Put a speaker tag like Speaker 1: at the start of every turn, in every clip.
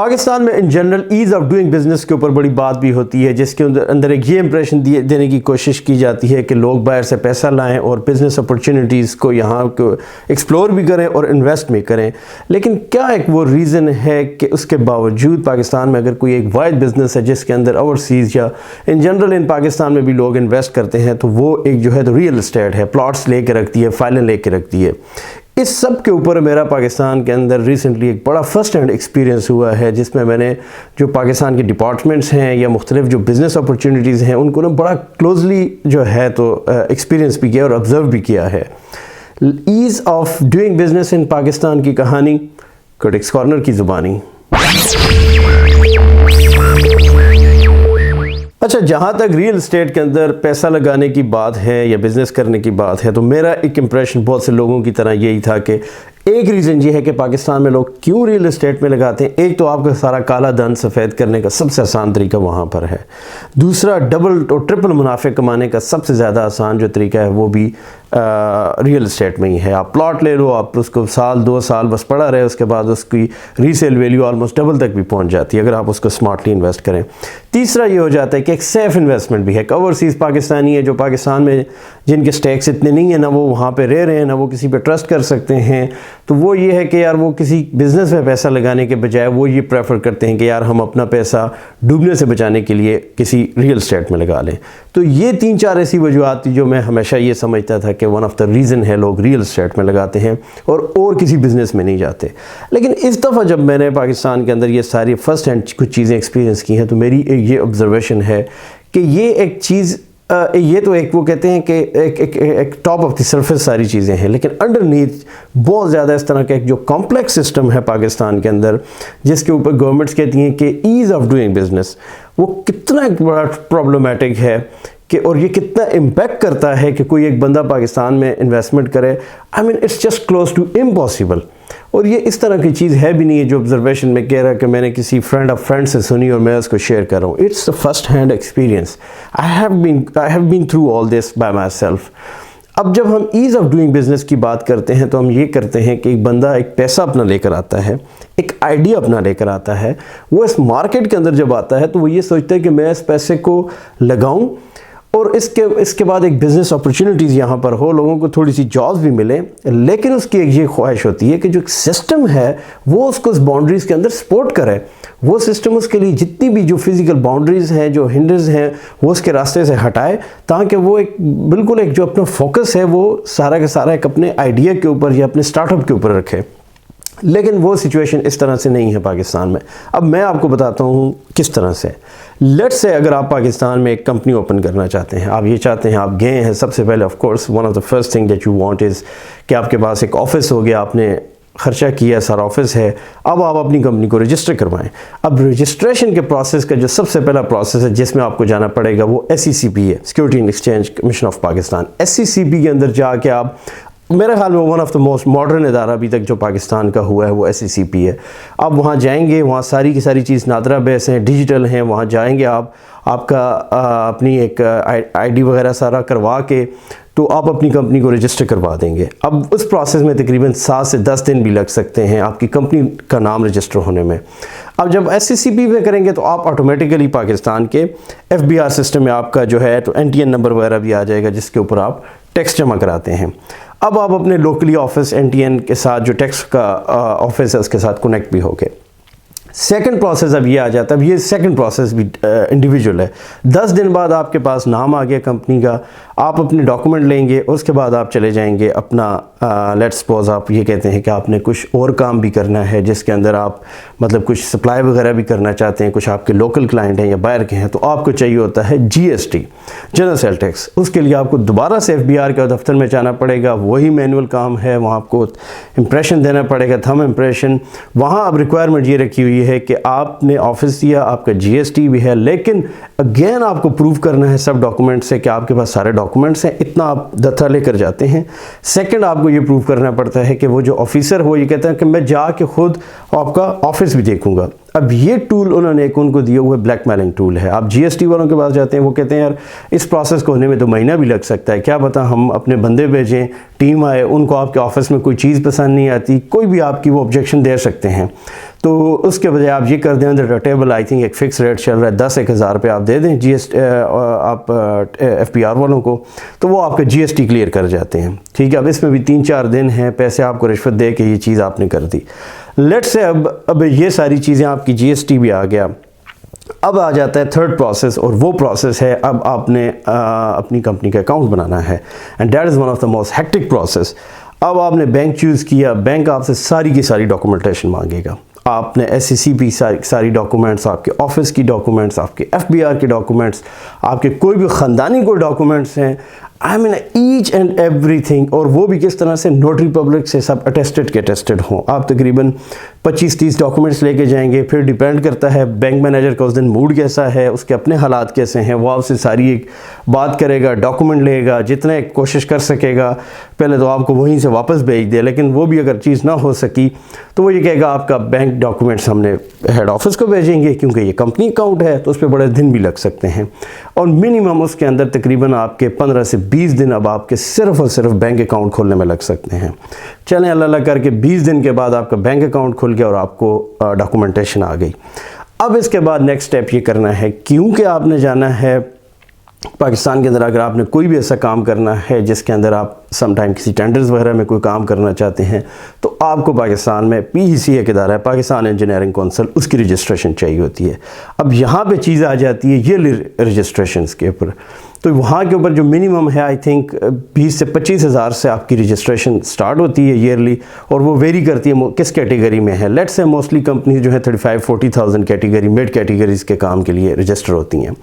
Speaker 1: پاکستان میں in general as of doing business کے اوپر بڑی بات بھی ہوتی ہے، جس کے اندر ایک یہ امپریشن دینے کی کوشش کی جاتی ہے کہ لوگ باہر سے پیسہ لائیں اور بزنس اپرچونیٹیز کو یہاں کو ایکسپلور بھی کریں اور انویسٹ بھی کریں. لیکن کیا ایک وہ ریزن ہے کہ اس کے باوجود پاکستان میں اگر کوئی ایک واحد بزنس ہے جس کے اندر اوورسیز یا ان جنرل ان پاکستان میں بھی لوگ انویسٹ کرتے ہیں، تو وہ ایک جو ہے تو ریئل اسٹیٹ ہے، پلاٹس لے کے رکھتی ہے، فائلیں لے کے رکھتی ہے. اس سب کے اوپر میرا پاکستان کے اندر ریسنٹلی ایک بڑا فرسٹ ہینڈ ایکسپیرینس ہوا ہے، جس میں نے جو پاکستان کے ڈپارٹمنٹس ہیں یا مختلف جو بزنس اپرچونیٹیز ہیں ان کو بڑا کلوزلی جو ہے تو ایکسپیرینس بھی کیا اور آبزرو بھی کیا ہے. ایز آف ڈوئنگ بزنس ان پاکستان کی کہانی، کرٹکس کارنر کی زبانی. اچھا، جہاں تک ریئل اسٹیٹ کے اندر پیسہ لگانے کی بات ہے یا بزنس کرنے کی بات ہے، تو میرا ایک امپریشن بہت سے لوگوں کی طرح یہی تھا کہ ایک ریزن یہ ہے کہ پاکستان میں لوگ کیوں ریئل اسٹیٹ میں لگاتے ہیں. ایک تو آپ کا سارا کالا دھن سفید کرنے کا سب سے آسان طریقہ وہاں پر ہے. دوسرا، ڈبل اور ٹرپل منافع کمانے کا سب سے زیادہ آسان جو طریقہ ہے وہ بھی ریئل اسٹیٹ میں ہی ہے. آپ پلاٹ لے لو، آپ اس کو سال 2 سال بس پڑا رہے، اس کے بعد اس کی ریسیل ویلیو آلموسٹ ڈبل تک بھی پہنچ جاتی ہے اگر آپ اس کو سمارٹلی انویسٹ کریں. تیسرا یہ ہو جاتا ہے کہ ایک سیف انویسٹمنٹ بھی ہے. اوورسیز پاکستانی ہے جو پاکستان میں جن کے سٹیکس اتنے نہیں ہیں، نہ وہ وہاں پہ رہ رہے ہیں، نہ وہ کسی پہ ٹرسٹ کر سکتے ہیں، تو وہ یہ ہے کہ یار وہ کسی بزنس میں پیسہ لگانے کے بجائے وہ یہ پریفر کرتے ہیں کہ یار ہم اپنا پیسہ ڈوبنے سے بچانے کے لیے کسی ریئل اسٹیٹ میں لگا لیں. تو یہ 3-4 ایسی وجوہات تھی جو میں ہمیشہ یہ سمجھتا تھا کہ ون آف دا ریزن ہے لوگ ریئل اسٹیٹ میں لگاتے ہیں اور کسی بزنس میں نہیں جاتے. لیکن اس دفعہ جب میں نے پاکستان کے اندر یہ ساری فرسٹ ہینڈ کچھ چیزیں ایکسپیرینس کی ہیں، تو میری یہ آبزرویشن ہے کہ یہ ایک چیز یہ تو ایک وہ کہتے ہیں کہ ایک ٹاپ آف دی سرفیس ساری چیزیں ہیں، لیکن انڈرنیتھ بہت زیادہ اس طرح کا ایک جو کمپلیکس سسٹم ہے پاکستان کے اندر، جس کے اوپر گورنمنٹس کہتی ہیں کہ ایز آف ڈوئنگ بزنس وہ کتنا ایک بڑا پرابلمٹک ہے کہ اور یہ کتنا امپیکٹ کرتا ہے کہ کوئی ایک بندہ پاکستان میں انویسٹمنٹ کرے. I mean it's just close to impossible. اور یہ اس طرح کی چیز ہے بھی نہیں ہے جو آبزرویشن میں کہہ رہا کہ میں نے کسی فرینڈ آف فرینڈ سے سنی اور میں اس کو شیئر کر رہا ہوں. It's a first hand experience. I have been through all this by myself. اب جب ہم ایز آف ڈوئنگ بزنس کی بات کرتے ہیں تو ہم یہ کرتے ہیں کہ ایک بندہ ایک پیسہ اپنا لے کر آتا ہے، ایک آئیڈیا اپنا لے کر آتا ہے. وہ اس مارکیٹ کے اندر جب آتا ہے تو وہ یہ سوچتا ہے کہ میں اس پیسے کو لگاؤں اور اس کے بعد ایک بزنس اپرچونیٹیز یہاں پر ہو، لوگوں کو تھوڑی سی جابز بھی ملیں. لیکن اس کی ایک یہ خواہش ہوتی ہے کہ جو ایک سسٹم ہے وہ اس کو اس باؤنڈریز کے اندر سپورٹ کرے. وہ سسٹم اس کے لیے جتنی بھی جو فزیکل باؤنڈریز ہیں، جو ہنڈرز ہیں، وہ اس کے راستے سے ہٹائے، تاکہ وہ ایک بالکل ایک جو اپنا فوکس ہے وہ سارا کا سارا ایک اپنے آئیڈیا کے اوپر یا اپنے سٹارٹ اپ کے اوپر رکھے. لیکن وہ سچویشن اس طرح سے نہیں ہے پاکستان میں. اب میں آپ کو بتاتا ہوں کس طرح سے. لیٹس سے اگر آپ پاکستان میں ایک کمپنی اوپن کرنا چاہتے ہیں، آپ یہ چاہتے ہیں، آپ گئے ہیں، سب سے پہلے of course one of the first thing that you want is کہ آپ کے پاس ایک آفس ہو گیا، آپ نے خرچہ کیا، سارا آفس ہے. اب آپ اپنی کمپنی کو رجسٹر کروائیں. اب رجسٹریشن کے پروسیس کا جو سب سے پہلا پروسیس ہے جس میں آپ کو جانا پڑے گا وہ SECP ہے، security and exchange commission of Pakistan. SECP کے اندر جا کے آپ، میرے خیال میں one of the most modern ادارہ ابھی تک جو پاکستان کا ہوا ہے وہ SECP ہے. آپ وہاں جائیں گے، وہاں ساری کی ساری چیز نادرہ بیس ہیں، ڈیجیٹل ہیں. وہاں جائیں گے آپ کا اپنی ایک ID وغیرہ سارا کروا کے تو آپ اپنی کمپنی کو رجسٹر کروا دیں گے. اب اس پروسیس میں تقریباً 7 سے 10 دن بھی لگ سکتے ہیں آپ کی کمپنی کا نام رجسٹر ہونے میں. اب جب SECP میں کریں گے تو آپ آٹومیٹیکلی پاکستان کے FBR سسٹم میں آپ کا جو ہے تو NTN نمبر وغیرہ بھی آ جائے گا جس کے اوپر آپ ٹیکس جمع کراتے ہیں. اب آپ اپنے لوکلی آفس NTN کے ساتھ جو ٹیکس کا آفس ہے اس کے ساتھ کنیکٹ بھی ہو گئے. سیکنڈ پروسیس اب یہ آ جاتا ہے. اب یہ سیکنڈ پروسیس بھی انڈیویجول ہے. 10 دن بعد آپ کے پاس نام آ گیا کمپنی کا، آپ اپنے ڈاکومنٹ لیں گے، اس کے بعد آپ چلے جائیں گے اپنا لیٹ سپوز آپ یہ کہتے ہیں کہ آپ نے کچھ اور کام بھی کرنا ہے جس کے اندر آپ مطلب کچھ سپلائی وغیرہ بھی کرنا چاہتے ہیں، کچھ آپ کے لوکل کلائنٹ ہیں یا باہر کے ہیں، تو آپ کو چاہیے ہوتا ہے GST، جنرل سیل ٹیکس. اس کے لیے آپ کو دوبارہ سے FBR کے دفتر میں جانا پڑے گا. وہی مینول کام ہے، وہاں آپ کو امپریشن دینا پڑے گا، تھم امپریشن. وہاں اب ریکوائرمنٹ یہ رکھی ہوئی ہے کہ آپ نے آفس دیا، آپ کا GST بھی ہے، لیکن اگین آپ کو پروف کرنا ہے سب ڈاکومنٹ سے کہ آپ کے پاس سارے ڈاکومنٹس ہیں. اتنا آپ دفتر لے کر جاتے ہیں. سیکنڈ آپ کو یہ پروف کرنا پڑتا ہے کہ وہ جو آفیسر ہو یہ کہتا ہے کہ میں جا کے خود آپ کا آفس بھی دیکھوں گا. اب یہ ٹول انہوں نے ایک ان کو دیا ہوا ہے بلیک میلنگ ٹول ہے. آپ جی ایس ٹی والوں کے پاس جاتے ہیں, وہ کہتے ہیں یار اس پروسیس کو ہونے میں 2 مہینہ بھی لگ سکتا ہے, کیا پتہ ہم اپنے بندے بھیجیں, ٹیم آئے, ان کو آپ کے آفس میں کوئی چیز پسند نہیں آتی, کوئی بھی آپ کی وہ آبجیکشن دے سکتے ہیں. تو اس کے بجائے آپ یہ کر دیں اندر ٹیبل آئی تھنک ایک فکس ریٹ چل رہا ہے 10-1,000 روپے آپ دے دیں جی ایس آپ ایف پی آر والوں کو, تو وہ آپ کا جی ایس ٹی کلیئر کر جاتے ہیں. ٹھیک ہے, اب اس میں بھی 3-4 دن ہیں, پیسے آپ کو رشوت دے کے یہ چیز آپ نے کر دی. لیٹ سے اب یہ ساری چیزیں آپ کی جی ایس ٹی بھی آ گیا. اب آ جاتا ہے تھرڈ پروسیس, اور وہ پروسیس ہے اب آپ نے اپنی کمپنی کا اکاؤنٹ بنانا ہے, and that is one of the most hectic process. اب آپ نے بینک چوز کیا, بینک آپ سے ساری کی ساری ڈاکومنٹیشن مانگے گا. آپ نے ایس سی سی پی ساری ڈاکومنٹس, آپ کے آفس کی ڈاکومنٹس, آپ کے ایف بی آر کے ڈاکومنٹس, آپ کے کوئی بھی خاندانی کوئی ڈاکومنٹس ہیں, آئی مین ایچ اینڈ ایوری تھنگ, اور وہ بھی کس طرح سے نوٹری پبلک سے سب اٹیسٹڈ کے اٹیسٹڈ ہوں. آپ تقریباً 25-30 ڈاکومنٹس لے کے جائیں گے. پھر ڈیپینڈ کرتا ہے بینک مینیجر کا اس دن موڈ کیسا ہے, اس کے اپنے حالات کیسے ہیں, وہ آپ سے ساری ایک بات کرے گا, ڈاکومنٹ لے گا, جتنے کوشش کر سکے گا پہلے تو آپ کو وہیں سے واپس بھیج دے, لیکن وہ بھی اگر چیز نہ ہو سکی تو وہ یہ کہے گا آپ کا بینک ڈاکومنٹس ہم نے ہیڈ آفس کو بھیجیں گے, کیونکہ یہ کمپنی اکاؤنٹ ہے تو اس پہ بڑے دن بھی لگ سکتے ہیں. اور منیمم اس کے اندر تقریباً آپ کے 15 سے 20 دن اب آپ کے صرف اور صرف بینک اکاؤنٹ کھولنے میں لگ سکتے ہیں. چلیں اللہ اللہ کر کے 20 دن کے بعد آپ کا بینک اکاؤنٹ کھل گیا اور آپ کو ڈاکومنٹیشن آ گئی. اب اس کے بعد نیکسٹ سٹیپ یہ کرنا ہے, کیونکہ آپ نے جانا ہے پاکستان کے اندر, اگر آپ نے کوئی بھی ایسا کام کرنا ہے جس کے اندر آپ سم ٹائم کسی ٹینڈرز وغیرہ میں کوئی کام کرنا چاہتے ہیں, تو آپ کو پاکستان میں PEC ایک ادارہ ہے, پاکستان انجینئرنگ کونسل, اس کی رجسٹریشن چاہیے ہوتی ہے. اب یہاں پہ چیز آ جاتی ہے یہ رجسٹریشنز کے اوپر, تو وہاں کے اوپر جو منیمم ہے آئی تھنک 20 سے 25 ہزار سے آپ کی رجسٹریشن سٹارٹ ہوتی ہے ایئرلی, اور وہ ویری کرتی ہے کس کیٹیگری میں ہے. لیٹس سے موسٹلی کمپنیز جو ہیں 35-40,000 کیٹیگری, مڈ کیٹیگریز کے کام کے لیے رجسٹر ہوتی ہیں.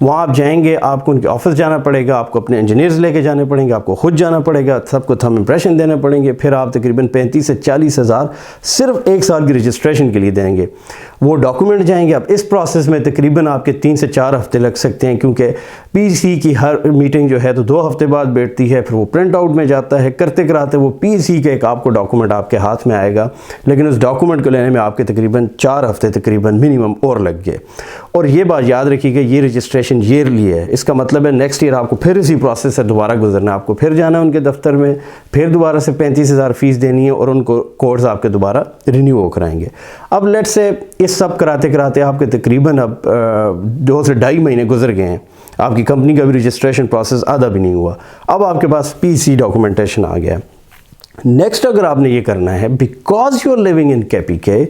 Speaker 1: وہاں آپ جائیں گے, آپ کو ان کے آفس جانا پڑے گا, آپ کو اپنے انجینئرز لے کے جانے پڑیں گے, آپ کو خود جانا پڑے گا, سب کو تھم امپریشن دینے پڑیں گے. پھر آپ تقریباً 35 سے 40 ہزار صرف 1 سال کی رجسٹریشن کے لیے دیں گے. وہ ڈاکومنٹ جائیں گے. اب اس پروسیس میں تقریباً آپ کے 3 سے 4 ہفتے لگ سکتے ہیں, کیونکہ PEC کی ہر میٹنگ جو ہے تو 2 ہفتے بعد بیٹھتی ہے, پھر وہ پرنٹ آؤٹ میں جاتا ہے, کرتے کراتے وہ PEC کا ایک آپ کو ڈاکومنٹ آپ کے ہاتھ میں آئے گا, لیکن اس ڈاکومنٹ کو لینے میں آپ کے تقریباً 4 ہفتے تقریباً منیمم اور لگ گئے. اور یہ بات یاد رکھیے کہ یہ رجسٹریشن ایئرلی ہے, اس کا مطلب ہے نیکسٹ ایئر آپ کو پھر اسی پروسیس سے دوبارہ گزرنا ہے, آپ کو پھر جانا ہے ان کے دفتر میں, پھر دوبارہ سے 35,000 فیس دینی ہے, اور ان کو کوڈز آپ کے دوبارہ رینیو ہو کرائیں گے. اب لیٹ سے اس سب کراتے کراتے آپ کے تقریباً اب 2 سے 2.5 مہینے گزر گئے ہیں, آپ کی کمپنی کا بھی رجسٹریشن پروسیس آدھا بھی نہیں ہوا. اب آپ کے پاس PEC ڈاکومنٹیشن آ گیا. نیکسٹ اگر آپ نے یہ کرنا ہے, because you are living in KPK,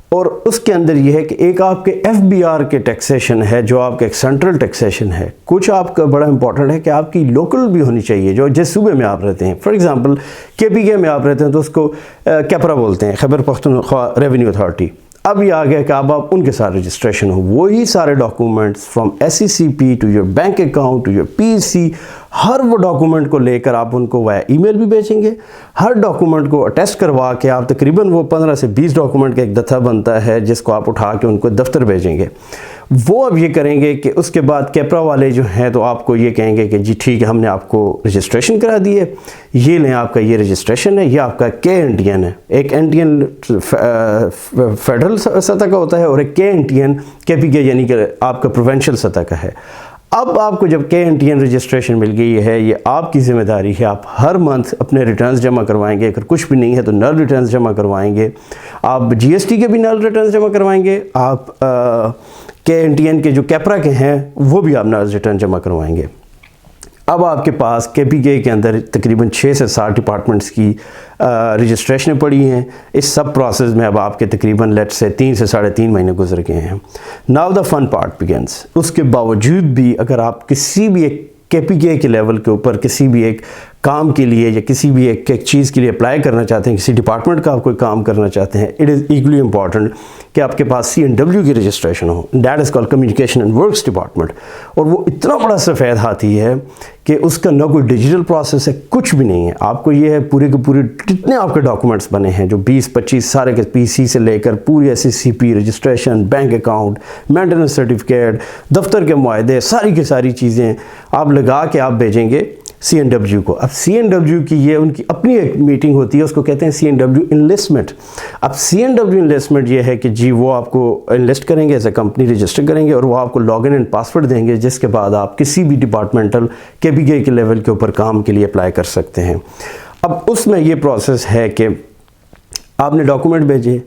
Speaker 1: اور اس کے اندر یہ ہے کہ ایک آپ کے FBR کے ٹیکسیشن ہے جو آپ کا ایک سینٹرل ٹیکسیشن ہے. کچھ آپ کا بڑا امپورٹنٹ ہے کہ آپ کی لوکل بھی ہونی چاہیے, جو جس صوبے میں آپ رہتے ہیں. فار ایگزامپل KPK میں آپ رہتے ہیں تو اس کو کیپرا بولتے ہیں, خیبر پختونخوا ریونیو اتھارٹی. اب یہ آ گیا کہ اب آپ ان کے ساتھ رجسٹریشن ہو, وہی سارے documents from SCCP to your bank account to your PEC, ہر وہ ڈاکومنٹ کو لے کر آپ ان کو وایا ای میل بھی بھیجیں گے. ہر ڈاکومنٹ کو اٹیسٹ کروا کے آپ تقریباً وہ 15 سے 20 ڈاکومنٹ کا ایک دتہ بنتا ہے جس کو آپ اٹھا کے ان کو دفتر بھیجیں گے. وہ اب یہ کریں گے کہ اس کے بعد کیپرا والے جو ہیں تو آپ کو یہ کہیں گے کہ جی ٹھیک ہے, ہم نے آپ کو رجسٹریشن کرا دی ہے, یہ لیں آپ کا یہ رجسٹریشن ہے, یہ آپ کا KNTN ہے. ایک NTN فیڈرل سطح کا ہوتا ہے, اور ایک KNTN KPK یعنی کہ آپ کا پروونشل سطح کا ہے. اب آپ کو جب KNTN رجسٹریشن مل گئی ہے, یہ آپ کی ذمہ داری ہے, آپ ہر منتھ اپنے ریٹرنز جمع کروائیں گے. اگر کچھ بھی نہیں ہے تو نل ریٹرنز جمع کروائیں گے, آپ GST کے بھی نل ریٹرنز جمع کروائیں گے, آپ KNTN کے جو کیپرا کے ہیں وہ بھی آپ نل ریٹرن جمع کروائیں گے. اب آپ کے پاس KPK کے اندر تقریباً 6 سے 7 ڈپارٹمنٹس کی رجسٹریشنیں پڑی ہیں. اس سب پروسیس میں اب آپ کے تقریباً لیٹ سے 3 سے 3.5 مہینے گزر گئے ہیں. Now the fun part begins. اس کے باوجود بھی اگر آپ کسی بھی ایک KPK کے لیول کے اوپر کسی بھی ایک کام کے لیے یا کسی بھی ایک چیز کے لیے اپلائی کرنا چاہتے ہیں, کسی ڈپارٹمنٹ کا آپ کوئی کام کرنا چاہتے ہیں, اٹ از ایکولی امپورٹنٹ کہ آپ کے پاس CNW کی registration who. That is called communication and works department. اور وہ اتنا بڑا سفید ہاتھی ہے کہ اس کا نہ کوئی ڈیجیٹل پروسیس ہے, کچھ بھی نہیں ہے. آپ کو یہ ہے پورے کے پورے جتنے آپ کے ڈاکومنٹس بنے ہیں جو 20-25 سارے کے PEC سے لے کر پوری SCCP registration, bank account, maintenance certificate, دفتر کے معاہدے, ساری کی ساری چیزیں آپ لگا کے آپ بھیجیں گے. CNW کو. اب CNW کی یہ ان کی اپنی ایک میٹنگ ہوتی ہے, اس کو کہتے ہیں CNW انلسٹمنٹ. اب CNW انلسٹمنٹ یہ ہے کہ جی وہ آپ کو انلسٹ کریں گے, ایز اے کمپنی رجسٹر کریں گے, اور وہ آپ کو لاگ ان اینڈ پاسورڈ دیں گے, جس کے بعد آپ کسی بھی ڈپارٹمنٹل KPK کے لیول کے اوپر کام کے لیے اپلائی کر سکتے ہیں. اب اس میں یہ پروسیس ہے کہ آپ نے ڈاکومنٹ بھیجے,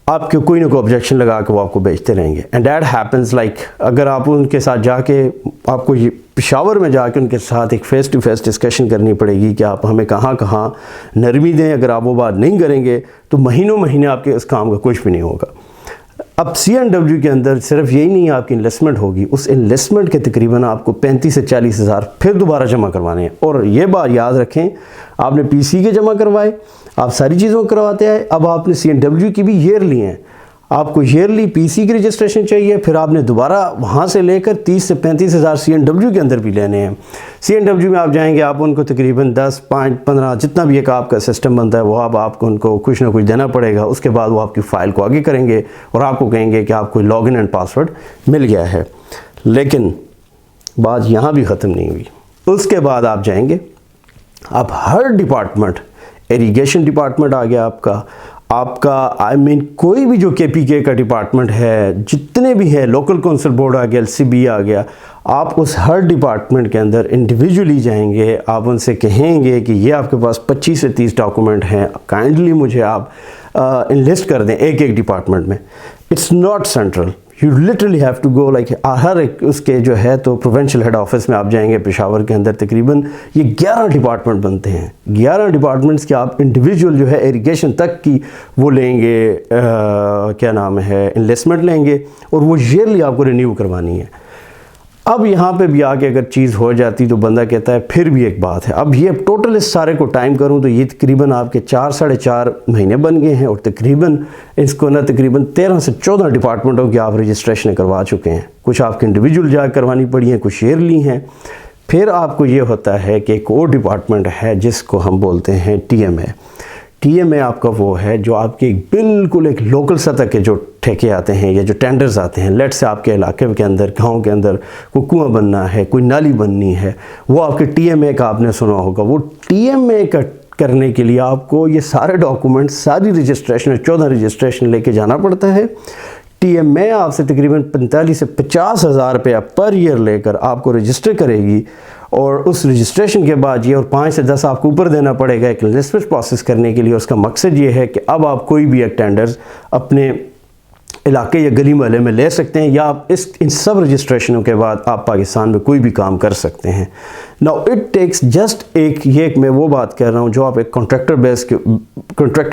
Speaker 1: آپ کے کوئی نہ کوئی آبجیکشن لگا کے وہ آپ کو بھیجتے رہیں گے. اینڈ دیٹ ہیپنز لائک اگر آپ ان کے ساتھ جا کے, آپ کو یہ پشاور میں جا کے ان کے ساتھ ایک فیس ٹو فیس ڈسکشن کرنی پڑے گی کہ آپ ہمیں کہاں کہاں نرمی دیں. اگر آپ وہ بات نہیں کریں گے تو مہینوں مہینے آپ کے اس کام کا کچھ بھی نہیں ہوگا. اب CNW کے اندر صرف یہی نہیں آپ کی انویسٹمنٹ ہوگی, اس انویسٹمنٹ کے تقریباً آپ کو 35 سے 40 ہزار پھر دوبارہ جمع کروانے ہیں. اور یہ بات یاد رکھیں, آپ نے PC کے جمع کروائے, آپ ساری چیزوں کو کرواتے آئے, اب آپ نے CNW کی بھی ایئرلی ہیں, آپ کو ایئرلی PC کی رجسٹریشن چاہیے, پھر آپ نے دوبارہ وہاں سے لے کر 30 سے 35 ہزار CNW کے اندر بھی لینے ہیں. CNW میں آپ جائیں گے, آپ ان کو تقریباً 10, 5, 15 جتنا بھی ایک آپ کا سسٹم بنتا ہے وہ آپ کو ان کو کچھ نہ کچھ دینا پڑے گا. اس کے بعد وہ آپ کی فائل کو آگے کریں گے اور آپ کو کہیں گے کہ آپ کو لاگ ان اینڈ پاسورڈ مل گیا ہے. لیکن بات یہاں بھی ختم نہیں ہوئی. اس کے بعد آپ جائیں گے, اب ہر ڈپارٹمنٹ, ایریگیشن ڈپارٹمنٹ آ گیا آپ کا کوئی بھی جو KPK کا ڈپارٹمنٹ ہے, جتنے بھی ہیں, لوکل کونسل بورڈ آ گیا, LCB آ گیا, آپ اس ہر ڈپارٹمنٹ کے اندر انڈیویجولی جائیں گے, آپ ان سے کہیں گے کہ یہ آپ کے پاس 25 سے 30 ڈاکومنٹ ہیں, کائنڈلی مجھے آپ انلسٹ کر دیں ایک ڈپارٹمنٹ میں. It's not central, you literally have to go like ہر ایک اس کے جو ہے تو پروونشل ہیڈ آفس میں آپ جائیں گے پشاور کے اندر, تقریباً یہ 11 ڈپارٹمنٹ بنتے ہیں. 11 ڈپارٹمنٹس کے آپ انڈیویجول جو ہے ایریگیشن تک کی وہ لیں گے, کیا نام ہے, انلسٹمنٹ لیں گے, اور وہ ایئرلی آپ کو رینیو کروانی ہے. اب یہاں پہ بھی آگے اگر چیز ہو جاتی تو بندہ کہتا ہے پھر بھی ایک بات ہے, اب یہ ٹوٹل اس سارے کو ٹائم کروں تو یہ تقریباً آپ کے 4 ساڑھے 4 مہینے بن گئے ہیں, اور تقریباً اس کو نا تقریباً 13 سے 14 ڈپارٹمنٹوں کی آپ رجسٹریشن کروا چکے ہیں. کچھ آپ کے انڈیویجول جا کروانی پڑی ہیں, کچھ ایئرلی ہیں. پھر آپ کو یہ ہوتا ہے کہ ایک اور ڈپارٹمنٹ ہے جس کو ہم بولتے ہیں TMA. TMA آپ کا وہ ہے جو آپ کے بالکل ایک لوکل سطح کے جو ٹھیکے آتے ہیں یا جو ٹینڈرز آتے ہیں, لیٹ سے آپ کے علاقے کے اندر, گاؤں کے اندر کوئی کنواں بننا ہے, کوئی نالی بننی ہے, وہ آپ کے TMA کا آپ نے سنا ہوگا. وہ TMA کا کرنے کے لیے آپ کو یہ سارے ڈاکومنٹ, ساری رجسٹریشن, 14 رجسٹریشن لے کے جانا پڑتا ہے. TMA آپ سے تقریباً 45 سے 50 ہزار روپیہ پر ایئر لے کر آپ کو رجسٹر کرے گی, اور اس رجسٹریشن کے بعد یہ اور 5 سے 10 آپ کو اوپر دینا پڑے گا ایک انویسٹمنٹ پروسیس کرنے کے لیے. اس کا مقصد یہ ہے کہ اب آپ کوئی بھی ایک ٹینڈرز اپنے علاقے یا گلی محلے میں لے سکتے ہیں, یا آپ ان سب رجسٹریشنوں کے بعد آپ پاکستان میں کوئی بھی کام کر سکتے ہیں. ناؤ اٹ ٹیکس جسٹ ایک میں وہ بات کر رہا ہوں جو آپ ایک کنٹریکٹر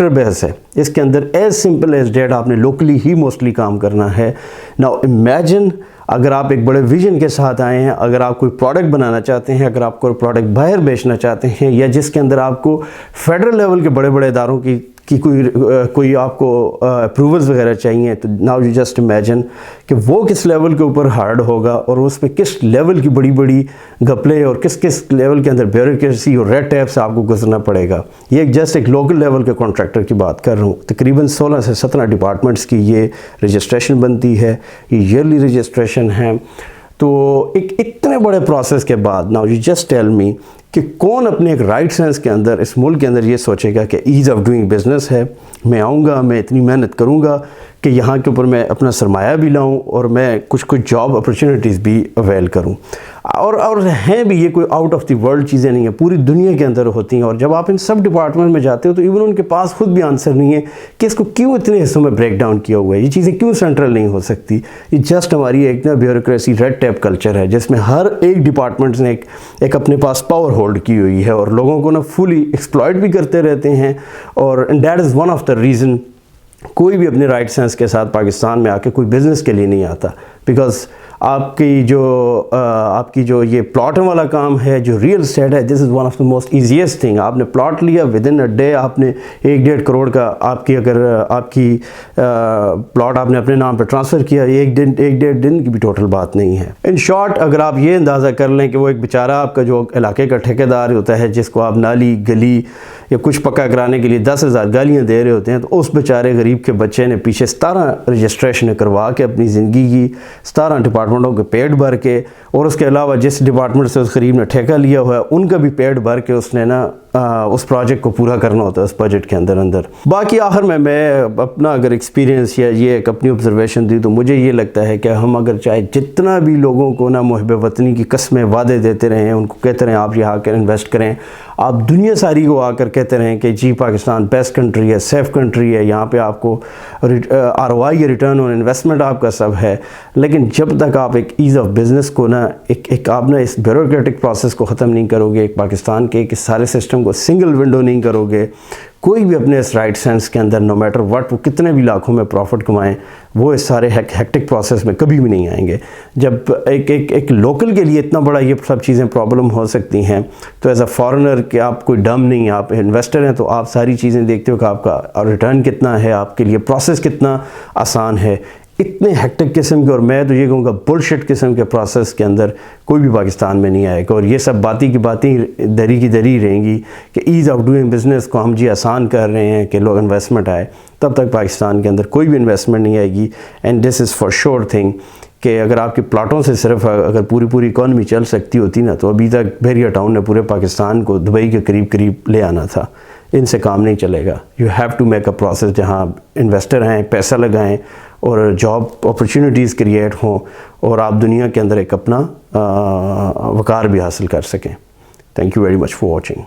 Speaker 1: بیس ہے, اس کے اندر ایز سمپل ایز ڈیٹ آپ نے لوکلی ہی موسٹلی کام کرنا ہے. ناؤ امیجن اگر آپ ایک بڑے ویژن کے ساتھ آئے ہیں, اگر آپ کوئی پروڈکٹ بنانا چاہتے ہیں, اگر آپ کوئی پروڈکٹ باہر بیچنا چاہتے ہیں, یا جس کے اندر آپ کو فیڈرل لیول کے بڑے بڑے اداروں کی کوئی آپ کو اپروولز وغیرہ چاہیے, تو ناؤ یو جسٹ امیجن کہ وہ کس لیول کے اوپر ہارڈ ہوگا, اور اس میں کس لیول کی بڑی بڑی گپلے اور کس لیول کے اندر بیوروکریسی اور ریڈ ٹیپ سے آپ کو گزرنا پڑے گا. یہ جسٹ ایک لوکل لیول کے کانٹریکٹر کی بات کر رہا ہوں. تقریباً 16 سے 17 ڈپارٹمنٹس کی یہ رجسٹریشن بنتی ہے, یہ ایئرلی رجسٹریشن ہے. تو ایک اتنے بڑے پروسیس کے بعد now you just tell me کہ کون اپنے ایک رائٹ سینس کے اندر اس ملک کے اندر یہ سوچے گا کہ ایز آف ڈوئنگ بزنس ہے, میں آؤں گا, میں اتنی محنت کروں گا کہ یہاں کے اوپر میں اپنا سرمایہ بھی لاؤں, اور میں کچھ جاب اپرچونیٹیز بھی اویل کروں. اور ہیں بھی, یہ کوئی آؤٹ آف دی ورلڈ چیزیں نہیں ہیں, پوری دنیا کے اندر ہوتی ہیں. اور جب آپ ان سب ڈپارٹمنٹ میں جاتے ہو تو ایون ان کے پاس خود بھی آنسر نہیں ہے کہ اس کو کیوں اتنے حصوں میں بریک ڈاؤن کیا ہوا ہے, یہ چیزیں کیوں سینٹرل نہیں ہو سکتی. یہ جسٹ ہماری ایک نا بیوروکریسی ریڈ ٹیپ کلچر ہے, جس میں ہر ایک ڈپارٹمنٹ نے ایک اپنے پاس پاور ہولڈ کی ہوئی ہے, اور لوگوں کو نا فلی ایکسپلائٹ بھی کرتے رہتے ہیں. اور that is one of the reason کوئی بھی اپنے رائٹ سینس کے ساتھ پاکستان میں آ کے کوئی بزنس کے لیے نہیں آتا, بیکاز آپ کی جو یہ پلاٹ والا کام ہے, جو ریئل اسٹیٹ ہے, this is one of the most easiest thing. آپ نے پلاٹ لیا, ود ان اے ڈے آپ نے 1-1.5 کروڑ کا اگر آپ کی پلاٹ آپ نے اپنے نام پہ ٹرانسفر کیا, 1-1.5 دن کی بھی ٹوٹل بات نہیں ہے. ان شارٹ اگر آپ یہ اندازہ کر لیں کہ وہ ایک بیچارہ آپ کا جو علاقے کا ٹھیکیدار ہوتا ہے, جس کو آپ نالی گلی یا کچھ پکا کرانے کے لیے 10,000 گالیاں دے رہے ہوتے ہیں، تو اس بیچارے غریب کے بچے نے پیچھے 17 رجسٹریشن کروا کے اپنی زندگی کی 17 ڈپارٹمنٹوں کے پیٹ بھر کے، اور اس کے علاوہ جس ڈپارٹمنٹ سے اس غریب نے ٹھیکہ لیا ہوا ہے ان کا بھی پیٹ بھر کے اس نے نا اس پروجیکٹ کو پورا کرنا ہوتا ہے اس بجٹ کے اندر۔ باقی آخر میں اپنا اگر ایکسپیرینس یا یہ ایک اپنی آبزرویشن دی تو مجھے یہ لگتا ہے کہ ہم اگر چاہے جتنا بھی لوگوں کو نا محب وطنی کی قسمیں وعدے دیتے رہیں، ان کو کہتے رہیں آپ یہاں کر انویسٹ کریں، آپ دنیا ساری کو آ کر کہتے رہیں کہ جی پاکستان بیسٹ کنٹری ہے، سیف کنٹری ہے، یہاں پہ آپ کو ROI یا ریٹرن آن انویسٹمنٹ آپ کا سب ہے، لیکن جب تک آپ ایک ایز آف بزنس کو نا ایک آپ نا اس بیوروکریٹک پروسیس کو ختم نہیں کرو گے، ایک پاکستان کے ایک سارے سسٹم کو سنگل ونڈو نہیں کرو گے، کوئی بھی اپنے اس رائٹ سینس کے اندر نو میٹر واٹ وہ کتنے بھی لاکھوں میں پروفٹ کمائیں، وہ اس سارے ہیکٹک پروسیس میں کبھی بھی نہیں آئیں گے۔ جب ایک لوکل کے لیے اتنا بڑا یہ سب چیزیں پرابلم ہو سکتی ہیں، تو ایز اے فارنر کہ آپ کوئی ڈم نہیں، آپ انویسٹر ہیں تو آپ ساری چیزیں دیکھتے ہو کہ آپ کا ریٹرن کتنا ہے، آپ کے لیے پروسیس کتنا آسان ہے۔ اتنے ہیکٹک قسم کے، اور میں تو یہ کہوں گا بلشٹ قسم کے پروسیس کے اندر کوئی بھی پاکستان میں نہیں آئے گا، اور یہ سب باتیں کی باتیں دری کی دری رہیں گی کہ ایز آف ڈوئنگ بزنس کو ہم جی آسان کر رہے ہیں کہ لوگ انویسٹمنٹ آئے، تب تک پاکستان کے اندر کوئی بھی انویسٹمنٹ نہیں آئے گی۔ And this is for sure thing کہ اگر آپ کے پلاٹوں سے صرف اگر پوری اکانومی چل سکتی ہوتی نا، تو ابھی تک بحریہ ٹاؤن نے پورے پاکستان کو دبئی کے قریب لے آنا تھا۔ ان سے کام نہیں چلے گا، you have to make a process جہاں انویسٹر ہیں، پیسہ لگائیں اور جاب اپرچونیٹیز کریٹ ہوں، اور آپ دنیا کے اندر ایک اپنا وقار بھی حاصل کر سکیں۔ Thank you very much for watching.